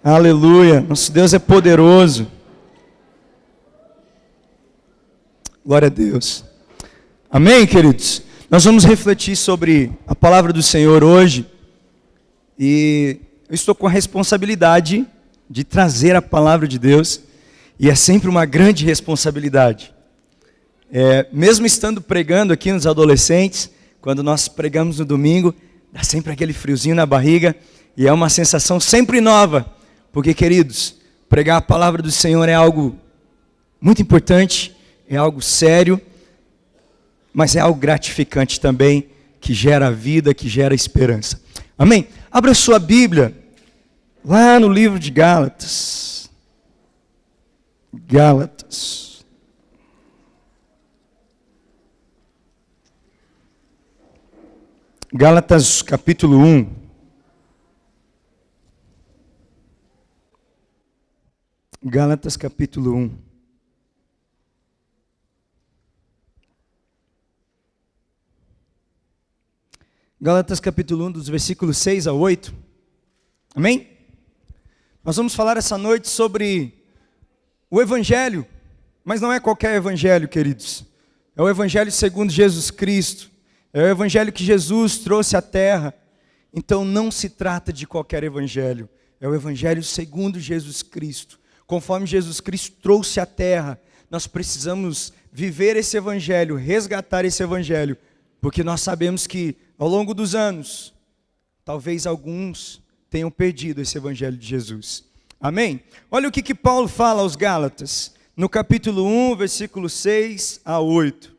Aleluia. Nosso Deus é poderoso. Glória a Deus. Amém, queridos? Nós vamos refletir sobre a palavra do Senhor hoje. E eu estou com a responsabilidade de trazer a palavra de Deus. E é sempre uma grande responsabilidade. Mesmo estando pregando aqui nos adolescentes, quando nós pregamos no domingo, dá sempre aquele friozinho na barriga. E é uma sensação sempre nova. Porque, queridos, pregar a palavra do Senhor é algo muito importante, é algo sério, mas é algo gratificante também, que gera vida, que gera esperança. Amém? Abra sua Bíblia, lá no livro de Gálatas. Gálatas. Gálatas capítulo 1. Gálatas capítulo 1. Gálatas capítulo 1, dos versículos 6 a 8. Amém? Nós vamos falar essa noite sobre o Evangelho, mas não é qualquer Evangelho, queridos. É o Evangelho segundo Jesus Cristo. É o Evangelho que Jesus trouxe à terra. Então não se trata de qualquer Evangelho. É o Evangelho segundo Jesus Cristo. Conforme Jesus Cristo trouxe à terra, nós precisamos viver esse Evangelho, resgatar esse Evangelho, porque nós sabemos que ao longo dos anos, talvez alguns tenham perdido esse Evangelho de Jesus. Amém? Olha o que Paulo fala aos Gálatas, no capítulo 1, versículo 6 a 8.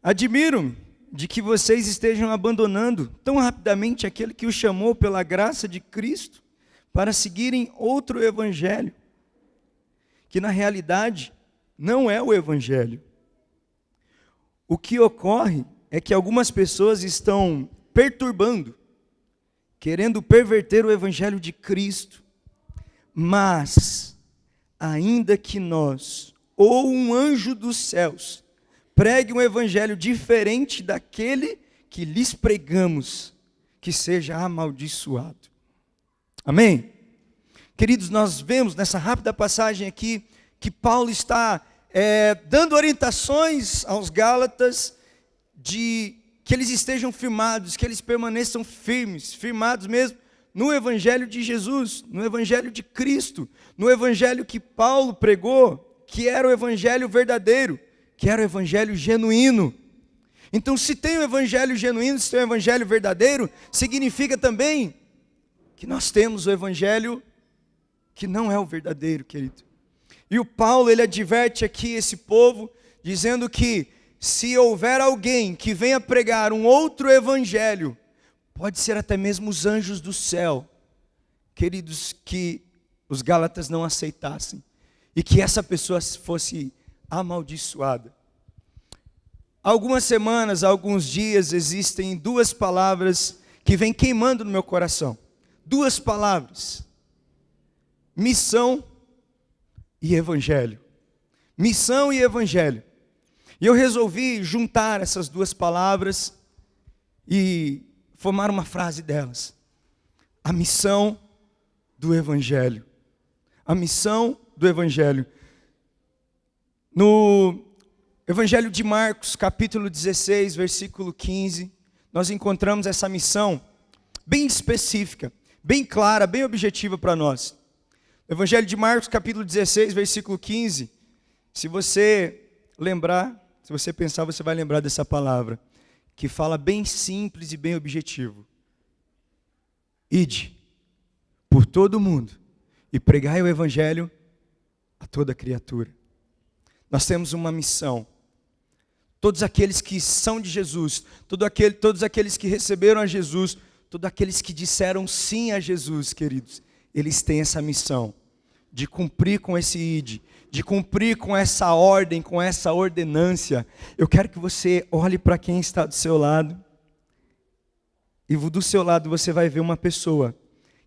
Admiro-me de que vocês estejam abandonando tão rapidamente aquele que os chamou pela graça de Cristo, para seguirem outro evangelho, que na realidade não é o evangelho. O que ocorre é que algumas pessoas estão perturbando, querendo perverter o evangelho de Cristo, mas, ainda que nós, ou um anjo dos céus, pregue um evangelho diferente daquele que lhes pregamos, que seja amaldiçoado. Amém? Queridos, nós vemos nessa rápida passagem aqui que Paulo está dando orientações aos Gálatas de que eles estejam firmados, que eles permaneçam firmados mesmo no Evangelho de Jesus, no Evangelho de Cristo, no Evangelho que Paulo pregou, que era o Evangelho verdadeiro, que era o Evangelho genuíno. Então, se tem o Evangelho genuíno, se tem o Evangelho verdadeiro, significa também que nós temos o Evangelho que não é o verdadeiro, querido. E o Paulo, ele adverte aqui esse povo, dizendo que se houver alguém que venha pregar um outro Evangelho, pode ser até mesmo os anjos do céu, queridos, que os Gálatas não aceitassem, e que essa pessoa fosse amaldiçoada. Há algumas semanas, há alguns dias, existem duas palavras que vêm queimando no meu coração. Duas palavras: missão e evangelho. Missão e evangelho. E eu resolvi juntar essas duas palavras e formar uma frase delas. A missão do evangelho. A missão do evangelho. No Evangelho de Marcos, capítulo 16, versículo 15, nós encontramos essa missão bem específica, bem clara, bem objetiva para nós. Evangelho de Marcos, capítulo 16, versículo 15. Se você lembrar, se você pensar, você vai lembrar dessa palavra, que fala bem simples e bem objetivo. Ide por todo o mundo e pregai o Evangelho a toda criatura. Nós temos uma missão. Todos aqueles que são de Jesus, todos aqueles que receberam a Jesus, todos aqueles que disseram sim a Jesus, queridos, eles têm essa missão de cumprir com esse ide, de cumprir com essa ordem, com essa ordenância. Eu quero que você olhe para quem está do seu lado, e do seu lado você vai ver uma pessoa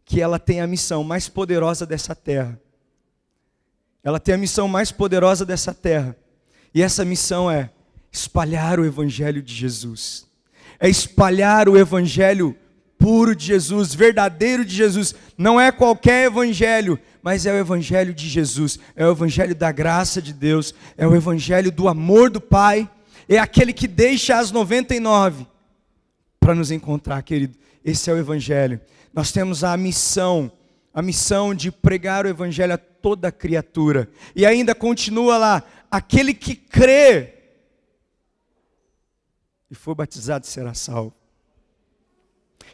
que ela tem a missão mais poderosa dessa terra. Ela tem a missão mais poderosa dessa terra, e essa missão é espalhar o Evangelho de Jesus, é espalhar o Evangelho puro de Jesus, verdadeiro de Jesus. Não é qualquer evangelho, mas é o evangelho de Jesus, é o evangelho da graça de Deus, é o evangelho do amor do Pai, é aquele que deixa as 99 para nos encontrar, querido. Esse é o evangelho. Nós temos a missão de pregar o evangelho a toda criatura. E ainda continua lá, aquele que crê e for batizado será salvo.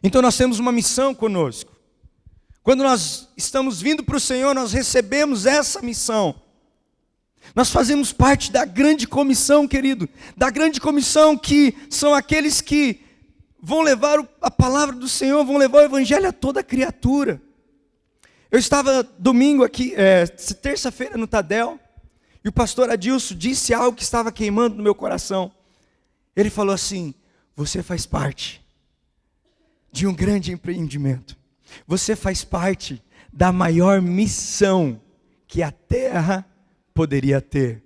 Então nós temos uma missão conosco. Quando nós estamos vindo para o Senhor, nós recebemos essa missão. Nós fazemos parte da grande comissão, querido. Da grande comissão, que são aqueles que vão levar a palavra do Senhor, vão levar o evangelho a toda criatura. Eu estava domingo aqui, terça-feira no Tadel, e o pastor Adilson disse algo que estava queimando no meu coração. Ele falou assim: você faz parte de um grande empreendimento. Você faz parte da maior missão que a terra poderia ter.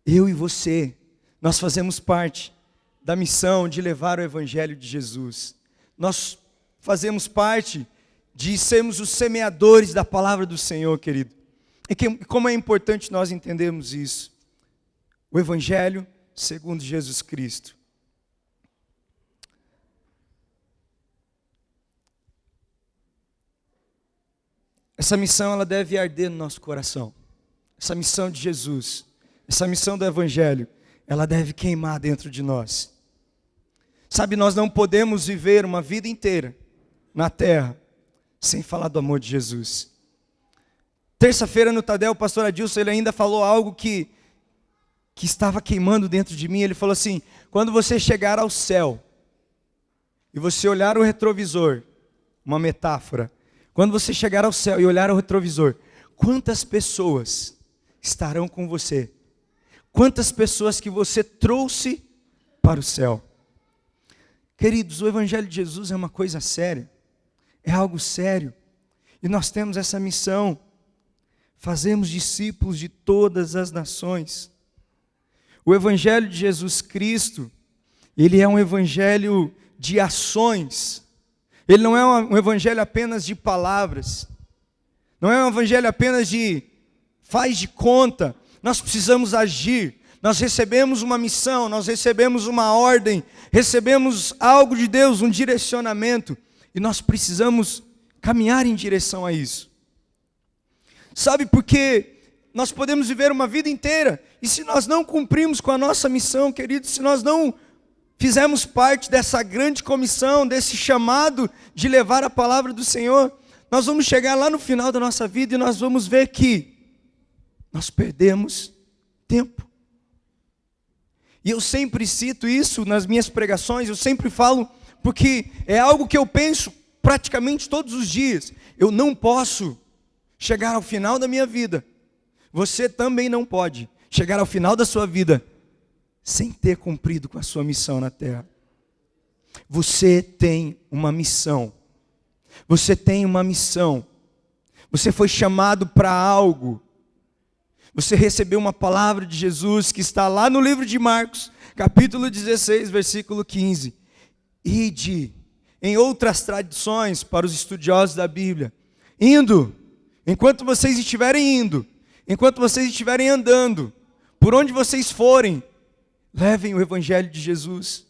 Eu e você, nós fazemos parte da missão de levar o evangelho de Jesus. Nós fazemos parte de sermos os semeadores da palavra do Senhor, querido. E como é importante nós entendermos isso. O evangelho segundo Jesus Cristo. Essa missão, ela deve arder no nosso coração. Essa missão de Jesus, essa missão do evangelho, ela deve queimar dentro de nós. Sabe, nós não podemos viver uma vida inteira na terra sem falar do amor de Jesus. Terça-feira no Tadel, o pastor Adilson, ele ainda falou algo que estava queimando dentro de mim. Ele falou assim: quando você chegar ao céu e você olhar o retrovisor, uma metáfora, quando você chegar ao céu e olhar o retrovisor, quantas pessoas estarão com você? Quantas pessoas que você trouxe para o céu? Queridos, o evangelho de Jesus é uma coisa séria, é algo sério, e nós temos essa missão: fazemos discípulos de todas as nações. O evangelho de Jesus Cristo, ele é um evangelho de ações. Ele não é um evangelho apenas de palavras. Não é um evangelho apenas de faz de conta. Nós precisamos agir. Nós recebemos uma missão, nós recebemos uma ordem, recebemos algo de Deus, um direcionamento, e nós precisamos caminhar em direção a isso. Sabe, porque nós podemos viver uma vida inteira, e se nós não cumprimos com a nossa missão, queridos, se nós não fizermos parte dessa grande comissão, desse chamado de levar a palavra do Senhor, nós vamos chegar lá no final da nossa vida e nós vamos ver que nós perdemos tempo. E eu sempre cito isso nas minhas pregações, eu sempre falo, porque é algo que eu penso praticamente todos os dias. Eu não posso chegar ao final da minha vida, você também não pode chegar ao final da sua vida sem ter cumprido com a sua missão na terra. Você tem uma missão. Você tem uma missão. Você foi chamado para algo. Você recebeu uma palavra de Jesus que está lá no livro de Marcos, capítulo 16, versículo 15. Ide, em outras tradições para os estudiosos da Bíblia, indo, enquanto vocês estiverem indo, enquanto vocês estiverem andando, por onde vocês forem, levem o evangelho de Jesus,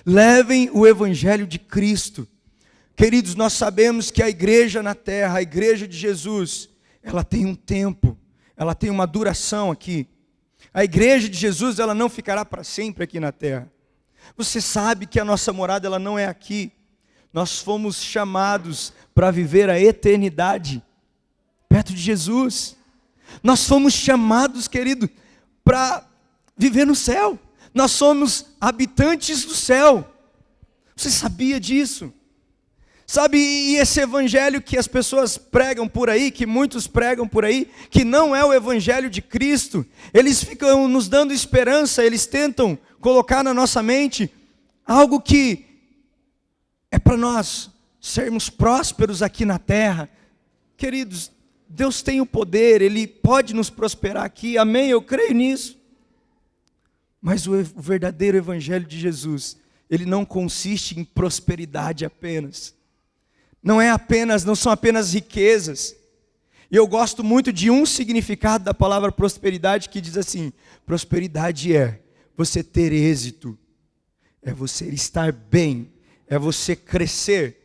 levem o evangelho de Cristo. Queridos, nós sabemos que a igreja na terra, a igreja de Jesus, ela tem um tempo, ela tem uma duração aqui. A igreja de Jesus, ela não ficará para sempre aqui na terra. Você sabe que a nossa morada, ela não é aqui. Nós fomos chamados para viver a eternidade perto de Jesus. Nós fomos chamados, querido, para viver no céu. Nós somos habitantes do céu. Você sabia disso? Sabe, e esse evangelho que as pessoas pregam por aí, que muitos pregam por aí, que não é o evangelho de Cristo, eles ficam nos dando esperança, eles tentam colocar na nossa mente algo que é para nós sermos prósperos aqui na terra. Queridos, Deus tem o poder, Ele pode nos prosperar aqui, amém? Eu creio nisso. Mas o verdadeiro evangelho de Jesus, ele não consiste em prosperidade apenas. Não são apenas riquezas. E eu gosto muito de um significado da palavra prosperidade que diz assim: prosperidade é você ter êxito, é você estar bem, é você crescer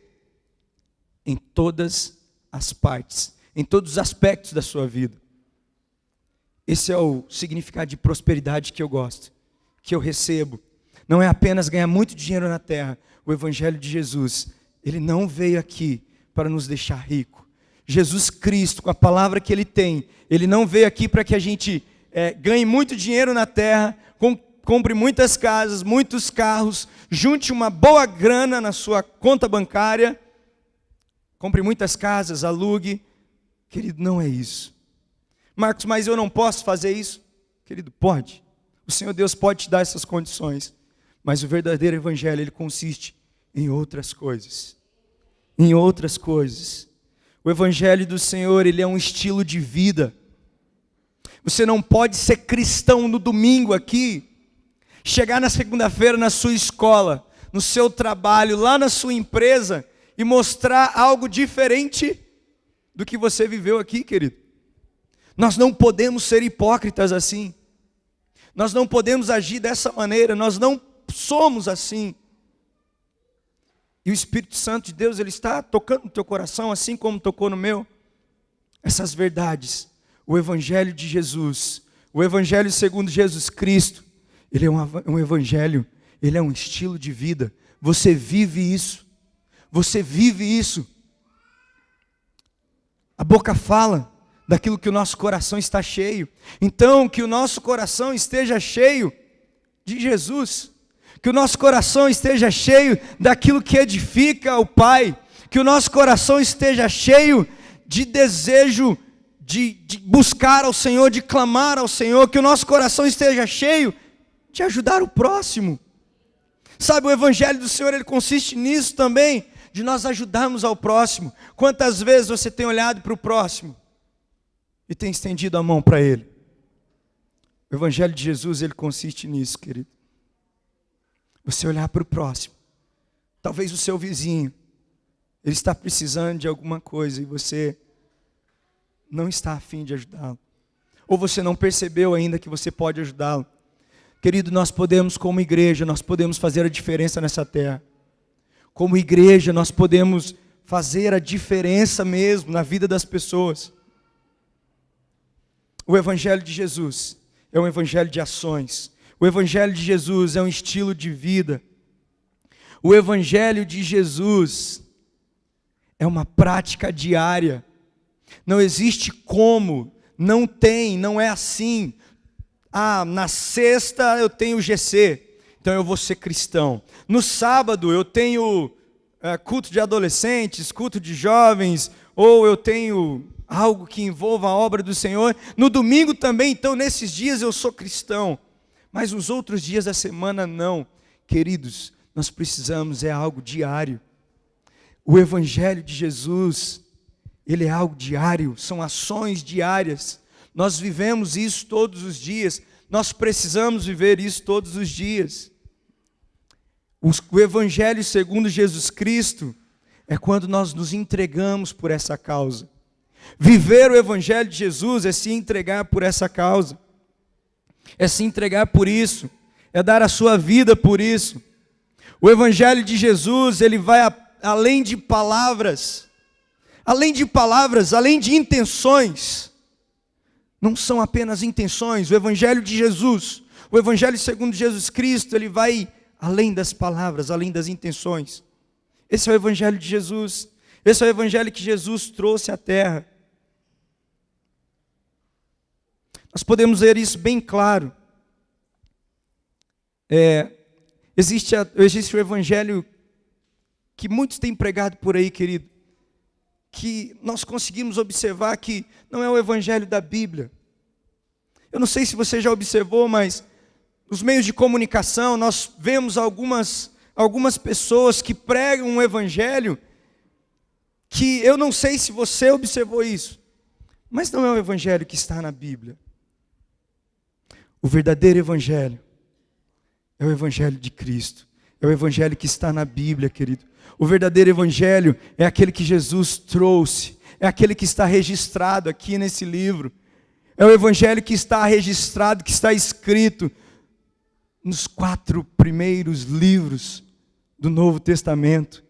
em todas as partes, em todos os aspectos da sua vida. Esse é o significado de prosperidade que eu gosto, que eu recebo. Não é apenas ganhar muito dinheiro na terra. O Evangelho de Jesus, ele não veio aqui para nos deixar rico. Jesus Cristo, com a palavra que ele tem, ele não veio aqui para que a gente ganhe muito dinheiro na terra, compre muitas casas, muitos carros, junte uma boa grana na sua conta bancária, compre muitas casas, alugue. Querido, não é isso. Marcos, mas eu não posso fazer isso? Querido, pode. O Senhor Deus pode te dar essas condições. Mas o verdadeiro evangelho, ele consiste em outras coisas. Em outras coisas. O evangelho do Senhor, ele é um estilo de vida. Você não pode ser cristão no domingo aqui, chegar na segunda-feira na sua escola, no seu trabalho, lá na sua empresa, e mostrar algo diferente do que você viveu aqui, querido. Nós não podemos ser hipócritas assim. Nós não podemos agir dessa maneira. Nós não somos assim. E o Espírito Santo de Deus, ele está tocando no teu coração, assim como tocou no meu. Essas verdades. O Evangelho de Jesus. O Evangelho segundo Jesus Cristo. Ele é um evangelho. Ele é um estilo de vida. Você vive isso. Você vive isso. A boca fala daquilo que o nosso coração está cheio. Então, que o nosso coração esteja cheio de Jesus. Que o nosso coração esteja cheio daquilo que edifica o Pai. Que o nosso coração esteja cheio de desejo de buscar ao Senhor, de clamar ao Senhor. Que o nosso coração esteja cheio de ajudar o próximo. Sabe, o Evangelho do Senhor, ele consiste nisso também, de nós ajudarmos ao próximo. Quantas vezes você tem olhado para o próximo e tem estendido a mão para ele? O Evangelho de Jesus, ele consiste nisso, querido. Você olhar para o próximo. Talvez o seu vizinho, ele está precisando de alguma coisa e você não está a fim de ajudá-lo. Ou você não percebeu ainda que você pode ajudá-lo. Querido, nós podemos, como igreja, nós podemos fazer a diferença nessa terra. Como igreja, nós podemos fazer a diferença mesmo na vida das pessoas. O Evangelho de Jesus é um evangelho de ações. O Evangelho de Jesus é um estilo de vida. O Evangelho de Jesus é uma prática diária. Não existe como, não tem, não é assim. Na sexta eu tenho GC, então eu vou ser cristão. No sábado eu tenho culto de adolescentes, culto de jovens, ou eu tenho algo que envolva a obra do Senhor. No domingo também, então nesses dias eu sou cristão. Mas nos outros dias da semana não. Queridos, nós precisamos, é algo diário. O Evangelho de Jesus, ele é algo diário, são ações diárias. Nós vivemos isso todos os dias. Nós precisamos viver isso todos os dias. O Evangelho segundo Jesus Cristo é quando nós nos entregamos por essa causa. Viver o Evangelho de Jesus é se entregar por essa causa. É se entregar por isso. É dar a sua vida por isso. O Evangelho de Jesus, ele vai além de palavras. Além de intenções. Não são apenas intenções. O Evangelho de Jesus, o Evangelho segundo Jesus Cristo, ele vai além das palavras, além das intenções. Esse é o Evangelho de Jesus. Esse é o Evangelho que Jesus trouxe à terra. Nós podemos ver isso bem claro. Existe o Evangelho que muitos têm pregado por aí, querido, que nós conseguimos observar que não é o Evangelho da Bíblia. Eu não sei se você já observou, mas nos meios de comunicação nós vemos algumas pessoas que pregam um Evangelho que eu não sei se você observou isso, mas não é o Evangelho que está na Bíblia. O verdadeiro Evangelho é o Evangelho de Cristo, É o evangelho que está na Bíblia, querido. O verdadeiro evangelho é aquele que Jesus trouxe, é aquele que está registrado aqui nesse livro. É o evangelho que está registrado, que está escrito nos 4 primeiros livros do Novo Testamento.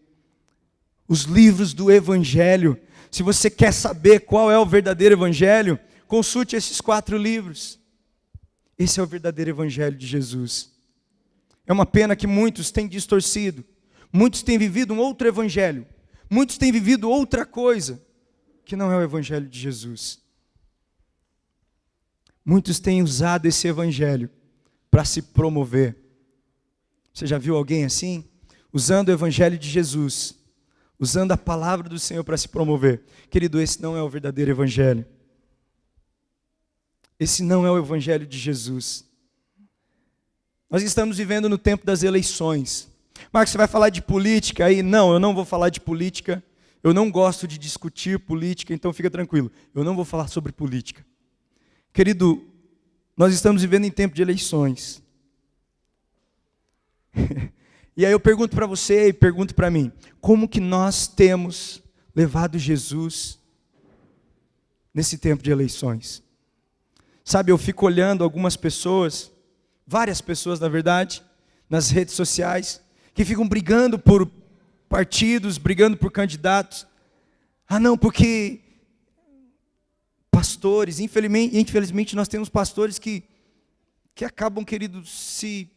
Os livros do evangelho. Se você quer saber qual é o verdadeiro evangelho, consulte esses 4 livros. Esse é o verdadeiro evangelho de Jesus. É uma pena que muitos têm distorcido. Muitos têm vivido um outro evangelho. Muitos têm vivido outra coisa, que não é o evangelho de Jesus. Muitos têm usado esse evangelho para se promover. Você já viu alguém assim? Usando o evangelho de Jesus, usando a palavra do Senhor para se promover. Querido, esse não é o verdadeiro evangelho. Esse não é o evangelho de Jesus. Nós estamos vivendo no tempo das eleições. Marcos, você vai falar de política aí? Não, eu não vou falar de política. Eu não gosto de discutir política, então fica tranquilo. Eu não vou falar sobre política. Querido, nós estamos vivendo em tempo de eleições. E aí eu pergunto para você e pergunto para mim, como que nós temos levado Jesus nesse tempo de eleições? Sabe, eu fico olhando algumas pessoas, várias pessoas na verdade, nas redes sociais, que ficam brigando por partidos, brigando por candidatos. Ah não, porque pastores, infelizmente nós temos pastores que acabam, querido, se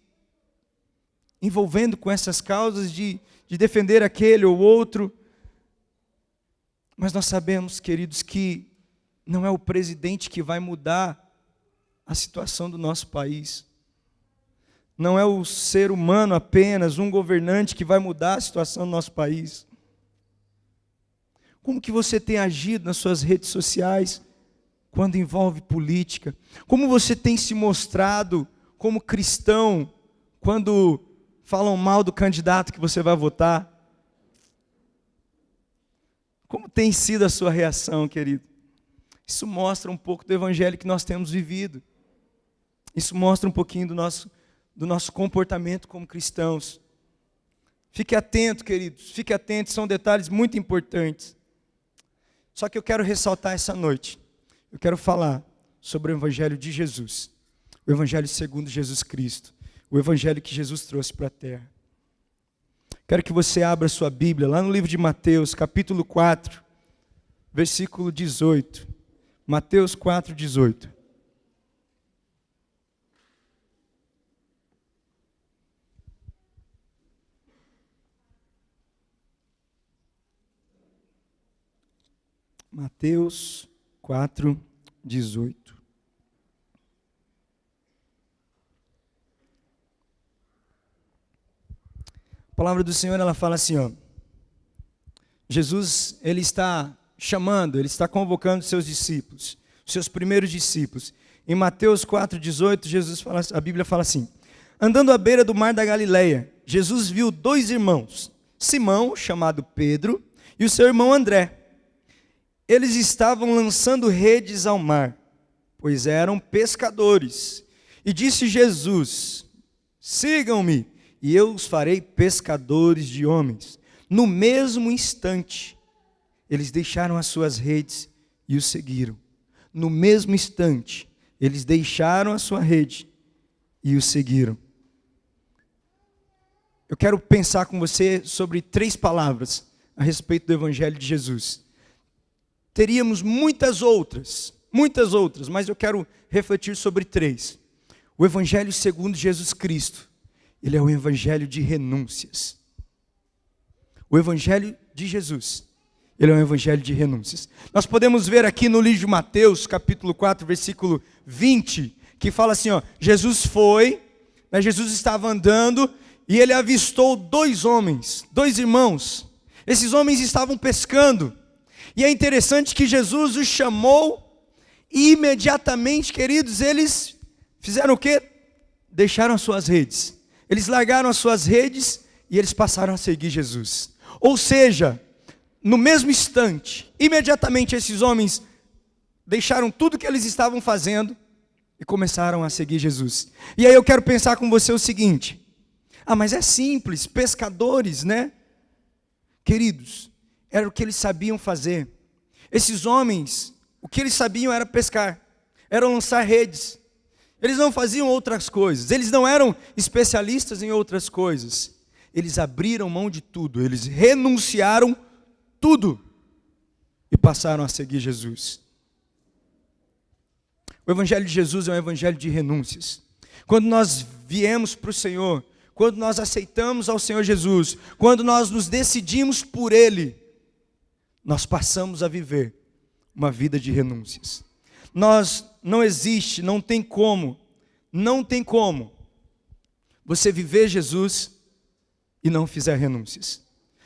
envolvendo com essas causas de defender aquele ou outro. Mas nós sabemos, queridos, que não é o presidente que vai mudar a situação do nosso país. Não é o ser humano apenas, um governante que vai mudar a situação do nosso país. Como que você tem agido nas suas redes sociais quando envolve política? Como você tem se mostrado como cristão quando falam mal do candidato que você vai votar? Como tem sido a sua reação, querido? Isso mostra um pouco do evangelho que nós temos vivido. Isso mostra um pouquinho do nosso comportamento como cristãos. Fique atento, queridos, fique atento, são detalhes muito importantes. Só que eu quero ressaltar essa noite, eu quero falar sobre o evangelho de Jesus, o evangelho segundo Jesus Cristo, o evangelho que Jesus trouxe para a terra. Quero que você abra sua Bíblia, lá no livro de Mateus, capítulo 4, versículo 18. Mateus 4, 18. Mateus 4, 18. A palavra do Senhor, ela fala assim, ó. Jesus, ele está chamando, ele está convocando seus discípulos, seus primeiros discípulos. Em Mateus 4, 18, a Bíblia fala assim: andando à beira do mar da Galileia, Jesus viu 2 irmãos, Simão, chamado Pedro, e o seu irmão André. Eles estavam lançando redes ao mar, pois eram pescadores. E disse Jesus: sigam-me, e eu os farei pescadores de homens. No mesmo instante, eles deixaram as suas redes e o seguiram. No mesmo instante, eles deixaram a sua rede e o seguiram. Eu quero pensar com você sobre 3 palavras a respeito do evangelho de Jesus. Teríamos muitas outras, mas eu quero refletir sobre 3. O evangelho segundo Jesus Cristo, ele é um evangelho de renúncias. O evangelho de Jesus, ele é um evangelho de renúncias. Nós podemos ver aqui no livro de Mateus, capítulo 4, versículo 20, que fala assim, ó, Jesus estava andando e ele avistou 2 homens, 2 irmãos. Esses homens estavam pescando. E é interessante que Jesus os chamou e imediatamente, queridos, eles fizeram o quê? Deixaram as suas redes. Eles largaram as suas redes e eles passaram a seguir Jesus. Ou seja, no mesmo instante, imediatamente esses homens deixaram tudo que eles estavam fazendo e começaram a seguir Jesus. E aí eu quero pensar com você o seguinte: Ah, mas é simples, pescadores, né? Queridos, era o que eles sabiam fazer. Esses homens, o que eles sabiam era pescar, era lançar redes. Eles não faziam outras coisas, eles não eram especialistas em outras coisas. Eles abriram mão de tudo, eles renunciaram tudo e passaram a seguir Jesus. O Evangelho de Jesus é um evangelho de renúncias. Quando nós viemos para o Senhor, quando nós aceitamos ao Senhor Jesus, quando nós nos decidimos por Ele, nós passamos a viver uma vida de renúncias. Não existe, não tem como você viver Jesus e não fizer renúncias.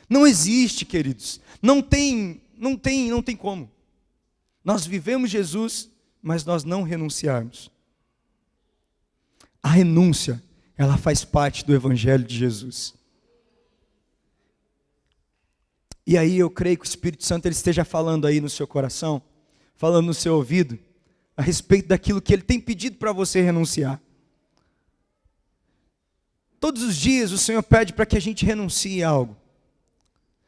Não existe, queridos, não tem como. Nós vivemos Jesus, mas nós não renunciarmos. A renúncia, ela faz parte do Evangelho de Jesus. E aí eu creio que o Espírito Santo ele esteja falando aí no seu coração, falando no seu ouvido, a respeito daquilo que Ele tem pedido para você renunciar. Todos os dias o Senhor pede para que a gente renuncie a algo.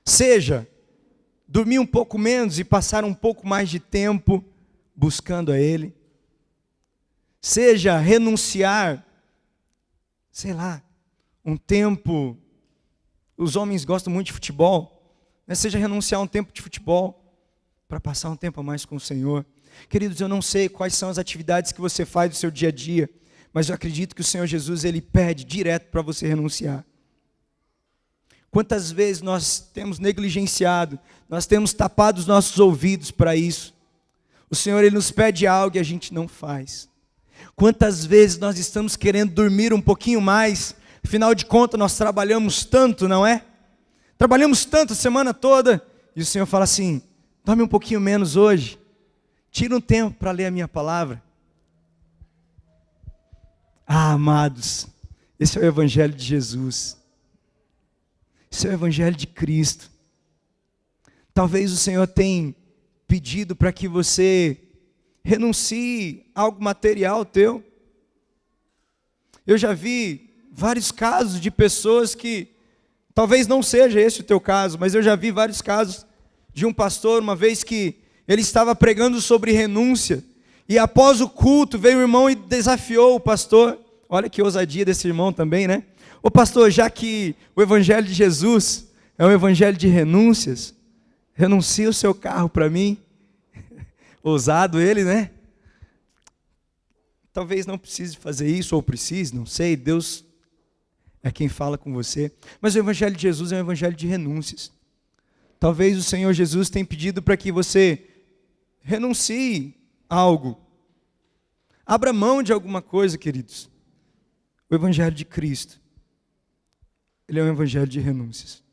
Seja dormir um pouco menos e passar um pouco mais de tempo buscando a Ele. Seja renunciar, sei lá, um tempo. Os homens gostam muito de futebol, né? Seja renunciar um tempo de futebol para passar um tempo a mais com o Senhor. Queridos, eu não sei quais são as atividades que você faz no seu dia a dia, mas eu acredito que o Senhor Jesus, Ele pede direto para você renunciar. Quantas vezes nós temos negligenciado, nós temos tapado os nossos ouvidos para isso. O Senhor, Ele nos pede algo e a gente não faz. Quantas vezes nós estamos querendo dormir um pouquinho mais, afinal de contas nós trabalhamos tanto, não é? Trabalhamos tanto a semana toda, e o Senhor fala assim, dorme um pouquinho menos hoje, tira um tempo para ler a minha palavra. Ah, amados, esse é o Evangelho de Jesus. Esse é o Evangelho de Cristo. Talvez o Senhor tenha pedido para que você renuncie a algo material teu. Eu já vi vários casos de pessoas que, talvez não seja esse o teu caso, mas eu já vi vários casos de um pastor, uma vez que ele estava pregando sobre renúncia, e após o culto veio o irmão e desafiou o pastor. Olha que ousadia desse irmão também, né? Ô pastor, já que o Evangelho de Jesus é um Evangelho de renúncias, renuncia o seu carro para mim. Ousado ele, né? Talvez não precise fazer isso, ou precise, não sei, Deus é quem fala com você. Mas o Evangelho de Jesus é um Evangelho de renúncias. Talvez o Senhor Jesus tenha pedido para que você renuncie a algo. Abra mão de alguma coisa, queridos. O Evangelho de Cristo, ele é um Evangelho de renúncias.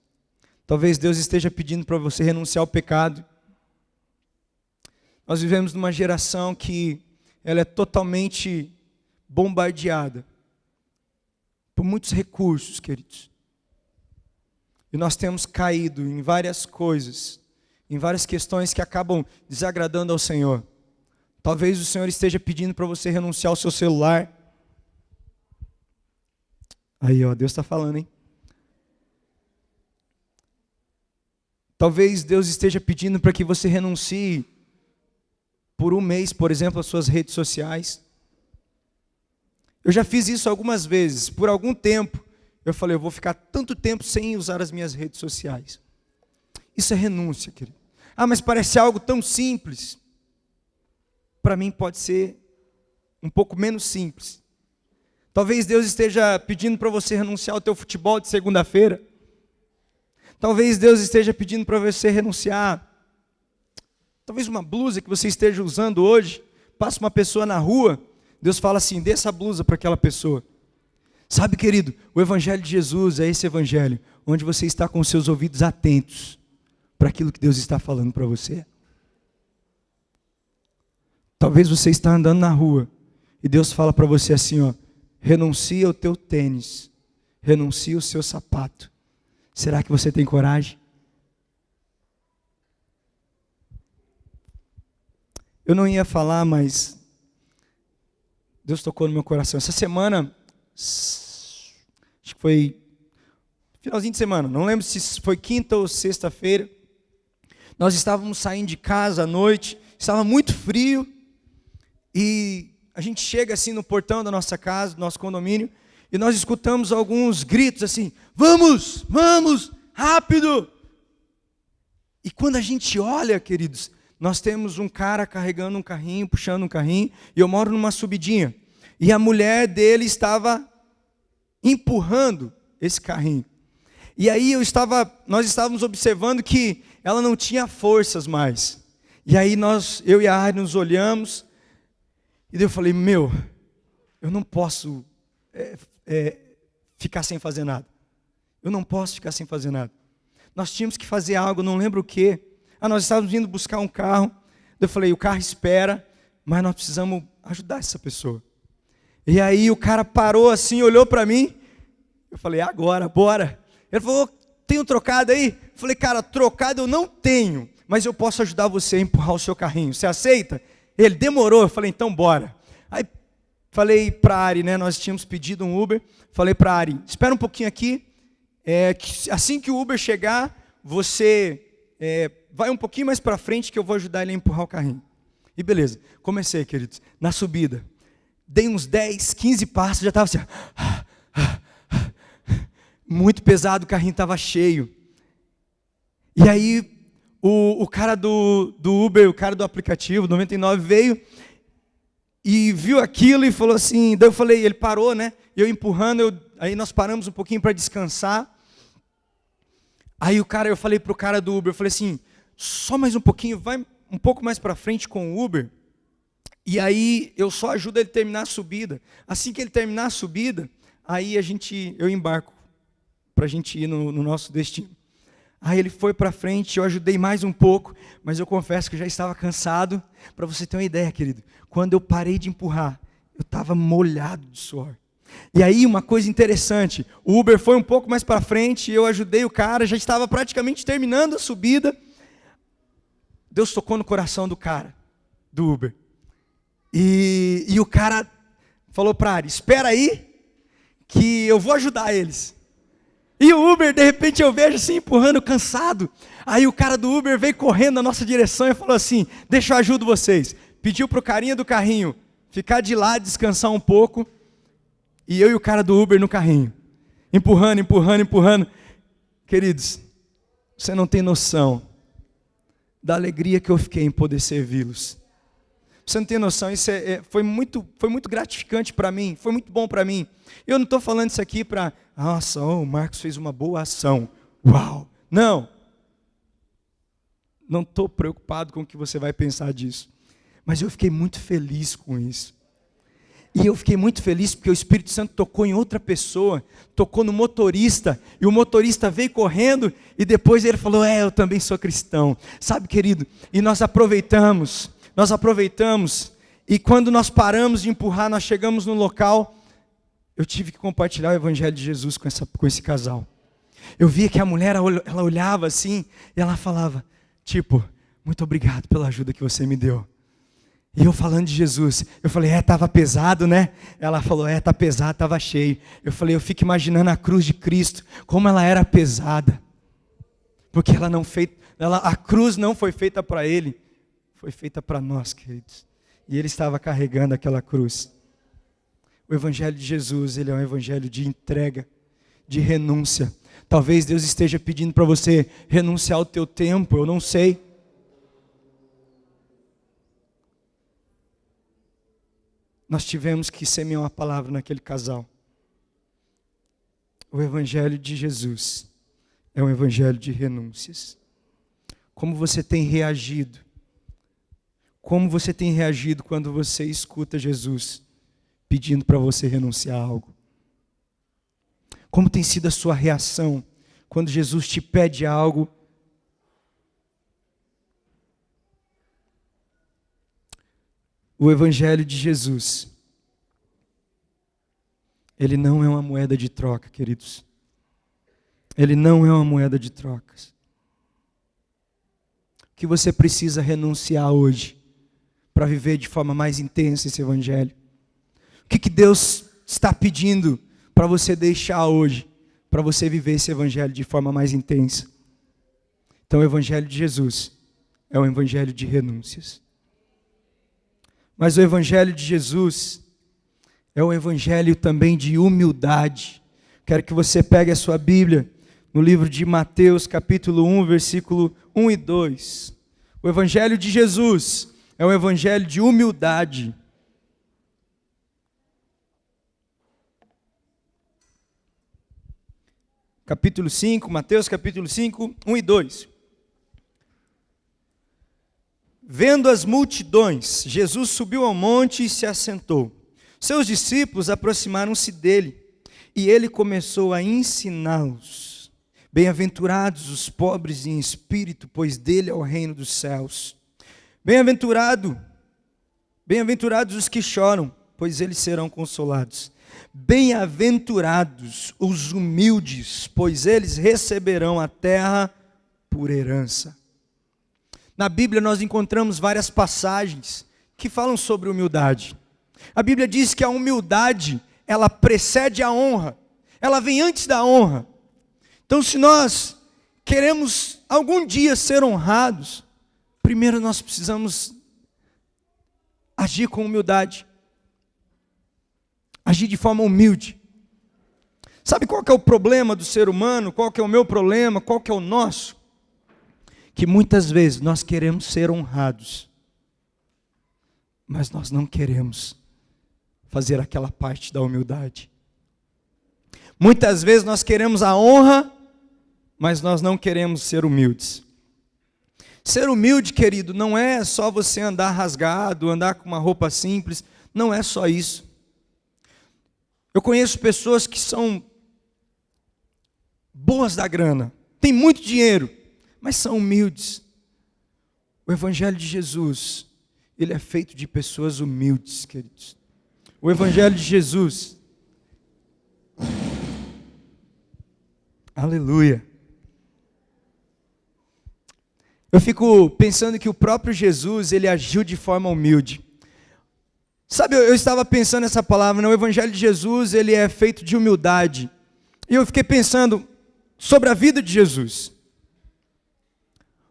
Talvez Deus esteja pedindo para você renunciar ao pecado. Nós vivemos numa geração que ela é totalmente bombardeada por muitos recursos, queridos. E nós temos caído em várias coisas, em várias questões que acabam desagradando ao Senhor. Talvez o Senhor esteja pedindo para você renunciar ao seu celular. Aí, ó, Deus está falando, hein? Talvez Deus esteja pedindo para que você renuncie por um mês, por exemplo, às suas redes sociais. Eu já fiz isso algumas vezes. Por algum tempo, eu falei, eu vou ficar tanto tempo sem usar as minhas redes sociais. Isso é renúncia, querido. Ah, mas parece algo tão simples. Para mim pode ser um pouco menos simples. Talvez Deus esteja pedindo para você renunciar ao teu futebol de segunda-feira. Talvez Deus esteja pedindo para você renunciar, talvez uma blusa que você esteja usando hoje, passa uma pessoa na rua, Deus fala assim, dê essa blusa para aquela pessoa. Sabe, querido, o Evangelho de Jesus é esse Evangelho, onde você está com os seus ouvidos atentos para aquilo que Deus está falando para você. Talvez você está andando na rua, e Deus fala para você assim, ó, renuncia o teu tênis, renuncia o seu sapato. Será que você tem coragem? Eu não ia falar, mas Deus tocou no meu coração. Essa semana, acho que foi finalzinho de semana, não lembro se foi quinta ou sexta-feira. Nós estávamos saindo de casa à noite, estava muito frio, e a gente chega assim no portão da nossa casa, do nosso condomínio, e nós escutamos alguns gritos assim: vamos, vamos, rápido! E quando a gente olha, queridos, nós temos um cara carregando um carrinho, puxando um carrinho, e eu moro numa subidinha, e a mulher dele estava empurrando esse carrinho. E aí nós estávamos observando que ela não tinha forças mais. E aí eu e a Ari nos olhamos, e daí eu falei: eu não posso ficar sem fazer nada. Eu não posso ficar sem fazer nada. Nós tínhamos que fazer algo, não lembro o quê. Nós estávamos indo buscar um carro. Eu falei: o carro espera, mas nós precisamos ajudar essa pessoa. E aí o cara parou assim, olhou para mim. Eu falei: agora, bora. Ele falou: tem um trocado aí? Eu falei: cara, trocado eu não tenho, mas eu posso ajudar você a empurrar o seu carrinho. Você aceita? Ele: demorou. Eu falei: então bora. Aí falei para a Ari, né? Nós tínhamos pedido um Uber. Falei para a Ari: espera um pouquinho aqui. Assim que o Uber chegar, você vai um pouquinho mais para frente que eu vou ajudar ele a empurrar o carrinho. E beleza, comecei, queridos, na subida. Dei uns 10, 15 passos, já estava assim, muito pesado, o carrinho estava cheio. E aí o cara do Uber, o cara do aplicativo, 99, veio e viu aquilo e falou assim, daí eu falei, ele parou, né? Eu empurrando, aí nós paramos um pouquinho para descansar. Aí eu falei para o cara do Uber, eu falei assim, só mais um pouquinho, vai um pouco mais para frente com o Uber, e aí eu só ajudo ele a terminar a subida. Assim que ele terminar a subida, aí eu embarco, para a gente ir no nosso destino. Aí ele foi para frente, eu ajudei mais um pouco, mas eu confesso que eu já estava cansado. Para você ter uma ideia, querido, quando eu parei de empurrar, eu estava molhado de suor. E aí uma coisa interessante, o Uber foi um pouco mais para frente, eu ajudei o cara, já estava praticamente terminando a subida. Deus tocou no coração do cara, do Uber. E o cara falou para a Ari, espera aí, que eu vou ajudar eles. E o Uber, de repente eu vejo assim, empurrando, cansado. Aí o cara do Uber veio correndo na nossa direção e falou assim, deixa eu ajudo vocês. Pediu para o carinha do carrinho ficar de lá, descansar um pouco. E eu e o cara do Uber no carrinho, empurrando, empurrando, empurrando. Queridos, você não tem noção da alegria que eu fiquei em poder servi-los. Você não tem noção, isso foi muito gratificante para mim, foi muito bom para mim. Eu não estou falando isso aqui para, nossa, o Marcos fez uma boa ação, uau. Não estou preocupado com o que você vai pensar disso. Mas eu fiquei muito feliz com isso. E eu fiquei muito feliz porque o Espírito Santo tocou em outra pessoa, tocou no motorista, e o motorista veio correndo, e depois ele falou, eu também sou cristão. Sabe, querido, e nós aproveitamos, e quando nós paramos de empurrar, nós chegamos no local, eu tive que compartilhar o Evangelho de Jesus com esse casal. Eu via que a mulher, ela olhava assim, e ela falava, tipo, muito obrigado pela ajuda que você me deu. E eu falando de Jesus, eu falei, estava pesado, né? Ela falou, está pesado, estava cheio. Eu falei, eu fico imaginando a cruz de Cristo, como ela era pesada. Porque a cruz não foi feita para ele, foi feita para nós, queridos. E ele estava carregando aquela cruz. O Evangelho de Jesus, ele é um evangelho de entrega, de renúncia. Talvez Deus esteja pedindo para você renunciar ao teu tempo, eu não sei. Nós tivemos que semear uma palavra naquele casal. O Evangelho de Jesus é um evangelho de renúncias. Como você tem reagido? Como você tem reagido quando você escuta Jesus pedindo para você renunciar a algo? Como tem sido a sua reação quando Jesus te pede algo? O Evangelho de Jesus, ele não é uma moeda de troca, queridos. Ele não é uma moeda de trocas. O que você precisa renunciar hoje para viver de forma mais intensa esse Evangelho? O que Deus está pedindo para você deixar hoje, para você viver esse evangelho de forma mais intensa. Então o evangelho de Jesus é um evangelho de renúncias. Mas o evangelho de Jesus é um evangelho também de humildade. Quero que você pegue a sua Bíblia no livro de Mateus, capítulo 1, versículo 1 e 2. O evangelho de Jesus é um evangelho de humildade. Capítulo 5, Mateus capítulo 5, 1 e 2. Vendo as multidões, Jesus subiu ao monte e se assentou. Seus discípulos aproximaram-se dele, e ele começou a ensiná-los. Bem-aventurados os pobres em espírito, pois dele é o reino dos céus. Bem-aventurados os que choram, pois eles serão consolados. Bem-aventurados os humildes, pois eles receberão a terra por herança. Na Bíblia nós encontramos várias passagens que falam sobre humildade. A Bíblia diz que a humildade, ela precede a honra, ela vem antes da honra. Então, se nós queremos algum dia ser honrados, primeiro nós precisamos agir com humildade. Agir de forma humilde. Sabe qual que é o problema do ser humano? Qual que é o meu problema? Qual que é o nosso? Que muitas vezes nós queremos ser honrados, mas nós não queremos fazer aquela parte da humildade. Muitas vezes nós queremos a honra, mas nós não queremos ser humildes. Ser humilde, querido, não é só você andar rasgado, andar com uma roupa simples, não é só isso. Eu conheço pessoas que são boas da grana, têm muito dinheiro, mas são humildes. O evangelho de Jesus, ele é feito de pessoas humildes, queridos. O evangelho de Jesus, aleluia. Eu fico pensando que o próprio Jesus, ele agiu de forma humilde. Sabe, eu estava pensando nessa palavra, né? O evangelho de Jesus, ele é feito de humildade. E eu fiquei pensando sobre a vida de Jesus.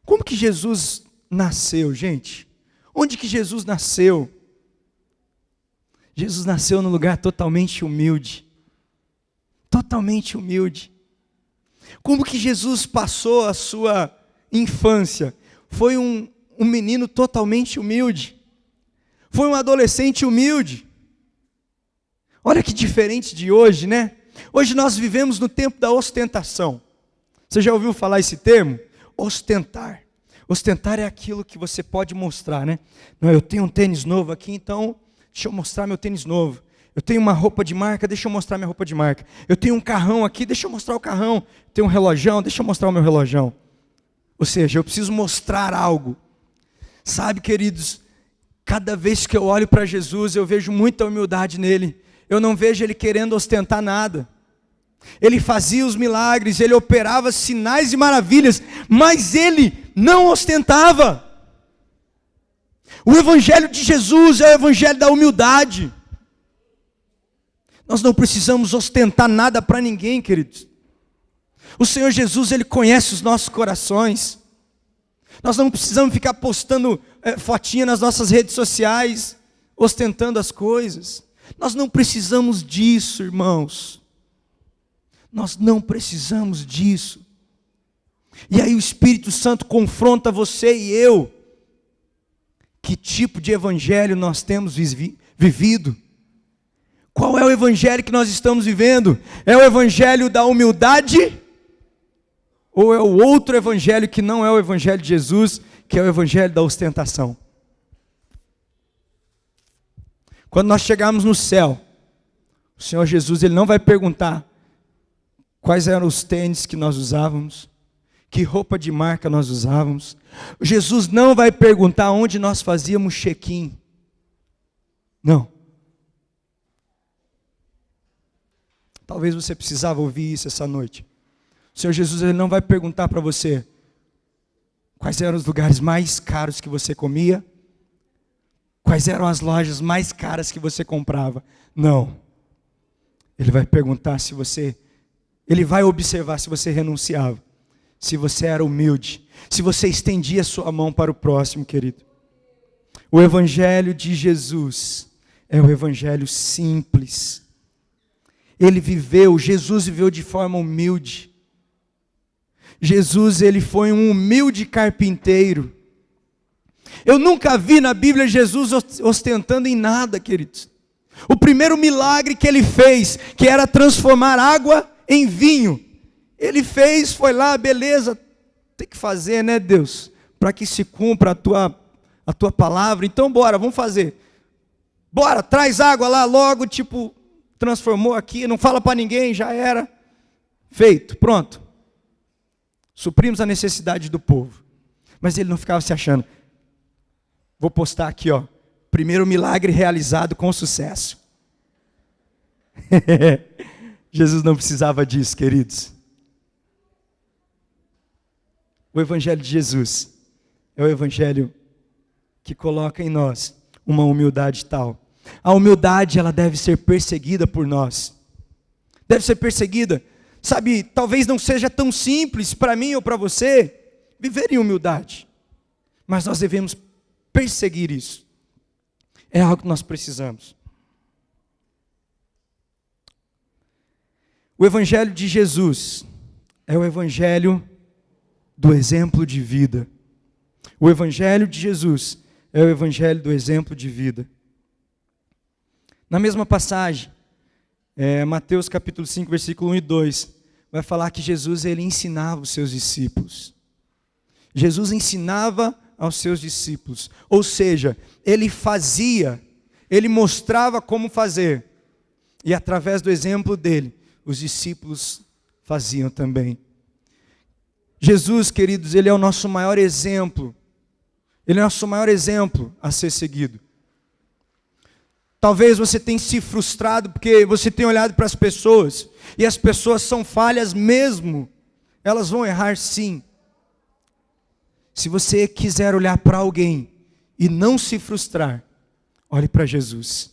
Como que Jesus nasceu, gente? Onde que Jesus nasceu? Jesus nasceu num lugar totalmente humilde. Totalmente humilde. Como que Jesus passou a sua infância? Foi um menino totalmente humilde. Foi um adolescente humilde. Olha que diferente de hoje, né? Hoje nós vivemos no tempo da ostentação. Você já ouviu falar esse termo? Ostentar. Ostentar é aquilo que você pode mostrar, né? Não, eu tenho um tênis novo aqui, então deixa eu mostrar meu tênis novo. Eu tenho uma roupa de marca, deixa eu mostrar minha roupa de marca. Eu tenho um carrão aqui, deixa eu mostrar o carrão. Eu tenho um relojão, deixa eu mostrar o meu relojão. Ou seja, eu preciso mostrar algo. Sabe, queridos, cada vez que eu olho para Jesus, eu vejo muita humildade nele. Eu não vejo ele querendo ostentar nada. Ele fazia os milagres, ele operava sinais e maravilhas, mas ele não ostentava. O evangelho de Jesus é o evangelho da humildade. Nós não precisamos ostentar nada para ninguém, queridos. O Senhor Jesus, ele conhece os nossos corações. Nós não precisamos ficar postando fotinha nas nossas redes sociais, ostentando as coisas. Nós não precisamos disso, irmãos. Nós não precisamos disso. E aí o Espírito Santo confronta você e eu. Que tipo de evangelho nós temos vivido? Qual é o evangelho que nós estamos vivendo? É o evangelho da humildade? Ou é o outro evangelho que não é o evangelho de Jesus, que é o evangelho da ostentação? Quando nós chegarmos no céu, o Senhor Jesus, ele não vai perguntar quais eram os tênis que nós usávamos, que roupa de marca nós usávamos. Jesus não vai perguntar onde nós fazíamos check-in. Não. Talvez você precisava ouvir isso essa noite. O Senhor Jesus, ele não vai perguntar para você quais eram os lugares mais caros que você comia, quais eram as lojas mais caras que você comprava. Não. Ele vai perguntar se você Ele vai observar se você renunciava, se você era humilde, se você estendia sua mão para o próximo, querido. O Evangelho de Jesus é o Evangelho simples. Jesus viveu de forma humilde. Jesus, ele foi um humilde carpinteiro. Eu nunca vi na Bíblia Jesus ostentando em nada, queridos. O primeiro milagre que ele fez, que era transformar água em vinho, ele fez, foi lá, beleza, tem que fazer, né, Deus? Para que se cumpra a tua palavra, então bora, vamos fazer. Bora, traz água lá logo, transformou aqui, não fala para ninguém, já era. Feito, pronto. Suprimos a necessidade do povo. Mas ele não ficava se achando. Vou postar aqui, ó. Primeiro milagre realizado com sucesso. Jesus não precisava disso, queridos. O Evangelho de Jesus é o Evangelho que coloca em nós uma humildade tal. A humildade, ela deve ser perseguida por nós. Deve ser perseguida. Sabe, talvez não seja tão simples para mim ou para você viver em humildade. Mas nós devemos perseguir isso. É algo que nós precisamos. O Evangelho de Jesus é o Evangelho do exemplo de vida. O Evangelho de Jesus é o Evangelho do exemplo de vida. Na mesma passagem, Mateus capítulo 5, versículo 1 e 2, vai falar que Jesus, ele ensinava os seus discípulos. Jesus ensinava aos seus discípulos, ou seja, ele fazia, ele mostrava como fazer, e através do exemplo dele, os discípulos faziam também. Jesus, queridos, ele é o nosso maior exemplo, ele é o nosso maior exemplo a ser seguido. Talvez você tenha se frustrado porque você tem olhado para as pessoas, e as pessoas são falhas mesmo, elas vão errar sim. Se você quiser olhar para alguém e não se frustrar, olhe para Jesus.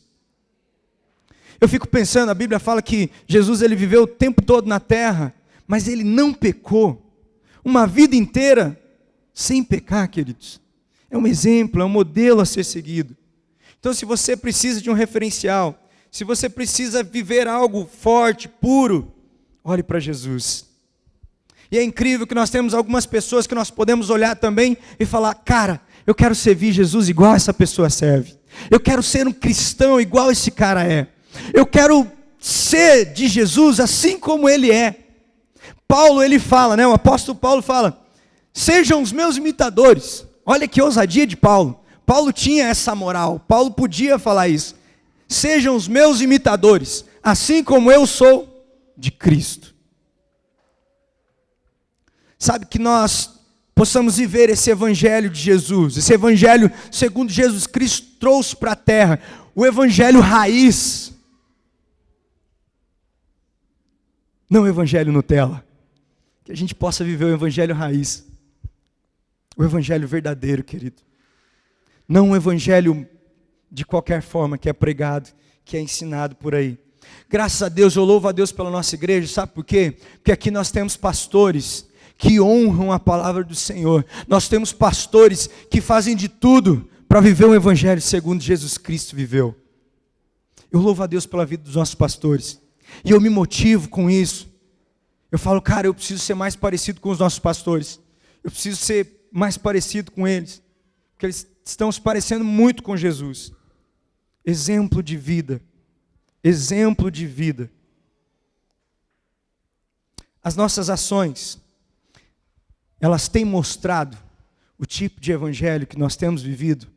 Eu fico pensando, a Bíblia fala que Jesus, ele viveu o tempo todo na terra, mas ele não pecou, uma vida inteira sem pecar, queridos. É um exemplo, é um modelo a ser seguido. Então, se você precisa de um referencial, se você precisa viver algo forte, puro, olhe para Jesus. E é incrível que nós temos algumas pessoas que nós podemos olhar também e falar, cara, eu quero servir Jesus igual essa pessoa serve. Eu quero ser um cristão igual esse cara é. Eu quero ser de Jesus assim como ele é. Paulo, ele fala, o apóstolo Paulo fala, sejam os meus imitadores. Olha que ousadia de Paulo. Paulo tinha essa moral, Paulo podia falar isso. Sejam os meus imitadores, assim como eu sou de Cristo. Sabe, que nós possamos viver esse Evangelho de Jesus, esse Evangelho segundo Jesus Cristo trouxe para a terra, o Evangelho raiz, não o Evangelho Nutella, que a gente possa viver o Evangelho raiz, o Evangelho verdadeiro, querido. Não um evangelho de qualquer forma que é pregado, que é ensinado por aí. Graças a Deus, eu louvo a Deus pela nossa igreja, sabe por quê? Porque aqui nós temos pastores que honram a palavra do Senhor. Nós temos pastores que fazem de tudo para viver um evangelho segundo Jesus Cristo viveu. Eu louvo a Deus pela vida dos nossos pastores. E eu me motivo com isso. Eu falo, cara, eu preciso ser mais parecido com os nossos pastores. Eu preciso ser mais parecido com eles. Porque eles estão se parecendo muito com Jesus. Exemplo de vida. Exemplo de vida. As nossas ações, elas têm mostrado o tipo de evangelho que nós temos vivido.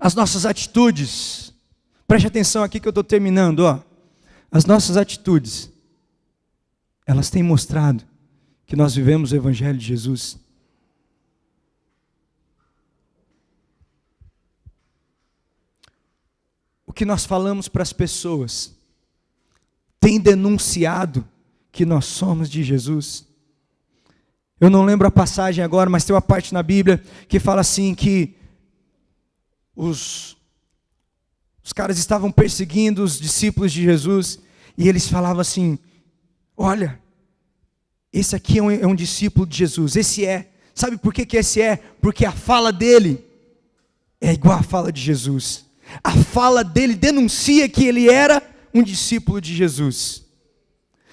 As nossas atitudes, preste atenção aqui que eu estou terminando, ó. As nossas atitudes, elas têm mostrado que nós vivemos o evangelho de Jesus. O que nós falamos para as pessoas tem denunciado que nós somos de Jesus. Eu não lembro a passagem agora, mas tem uma parte na Bíblia que fala assim que os caras estavam perseguindo os discípulos de Jesus e eles falavam assim, olha, esse aqui é um discípulo de Jesus, esse é. Sabe por que esse é? Porque a fala dele é igual à fala de Jesus. A fala dele denuncia que ele era um discípulo de Jesus.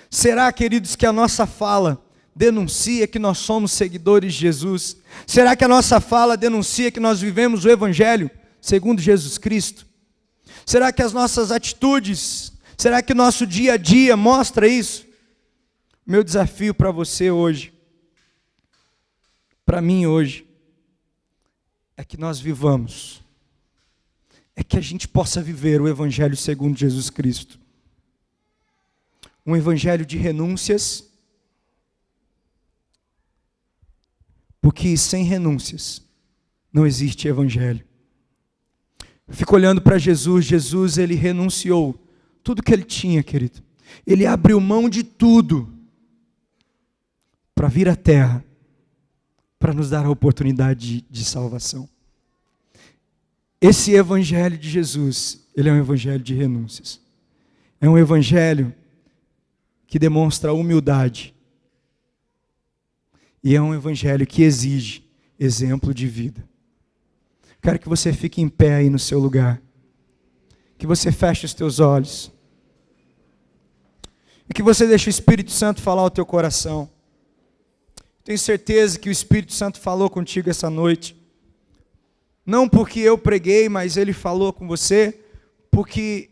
Será, queridos, que a nossa fala denuncia que nós somos seguidores de Jesus? Será que a nossa fala denuncia que nós vivemos o Evangelho segundo Jesus Cristo? Será que as nossas atitudes, será que o nosso dia a dia mostra isso? Meu desafio para você hoje, para mim hoje, é que nós vivamos, é que a gente possa viver o Evangelho segundo Jesus Cristo. Um Evangelho de renúncias, porque sem renúncias não existe Evangelho. Eu fico olhando para Jesus, Jesus ele renunciou tudo que ele tinha, querido. Ele abriu mão de tudo para vir à terra, para nos dar a oportunidade de salvação. Esse Evangelho de Jesus, ele é um Evangelho de renúncias. É um Evangelho que demonstra humildade. E é um Evangelho que exige exemplo de vida. Quero que você fique em pé aí no seu lugar. Que você feche os teus olhos. E que você deixe o Espírito Santo falar ao teu coração. Tenho certeza que o Espírito Santo falou contigo essa noite. Não porque eu preguei, mas ele falou com você, porque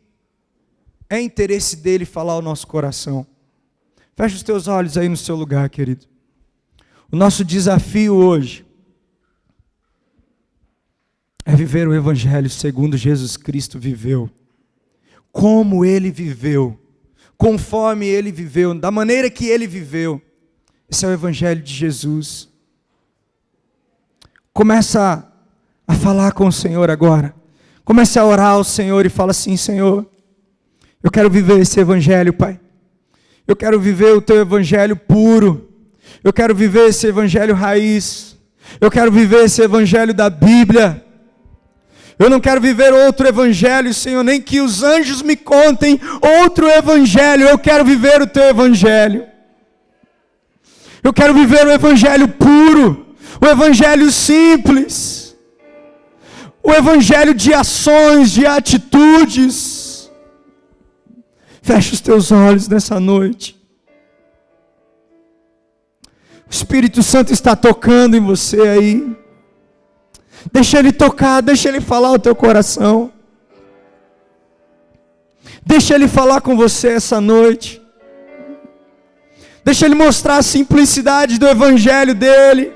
é interesse dele falar ao nosso coração. Feche os teus olhos aí no seu lugar, querido. O nosso desafio hoje é viver o Evangelho segundo Jesus Cristo viveu. Como ele viveu, conforme ele viveu, da maneira que ele viveu. Esse é o Evangelho de Jesus. Começa a falar com o Senhor agora. Comece a orar ao Senhor e fala assim: Senhor, eu quero viver esse Evangelho, Pai. Eu quero viver o teu Evangelho puro. Eu quero viver esse Evangelho raiz. Eu quero viver esse Evangelho da Bíblia. Eu não quero viver outro Evangelho, Senhor, nem que os anjos me contem outro Evangelho. Eu quero viver o teu Evangelho. Eu quero viver o Evangelho puro, o Evangelho simples, o Evangelho de ações, de atitudes. Feche os teus olhos nessa noite. O Espírito Santo está tocando em você aí. Deixa Ele tocar, deixa Ele falar ao teu coração. Deixa Ele falar com você essa noite. Deixa Ele mostrar a simplicidade do Evangelho dEle.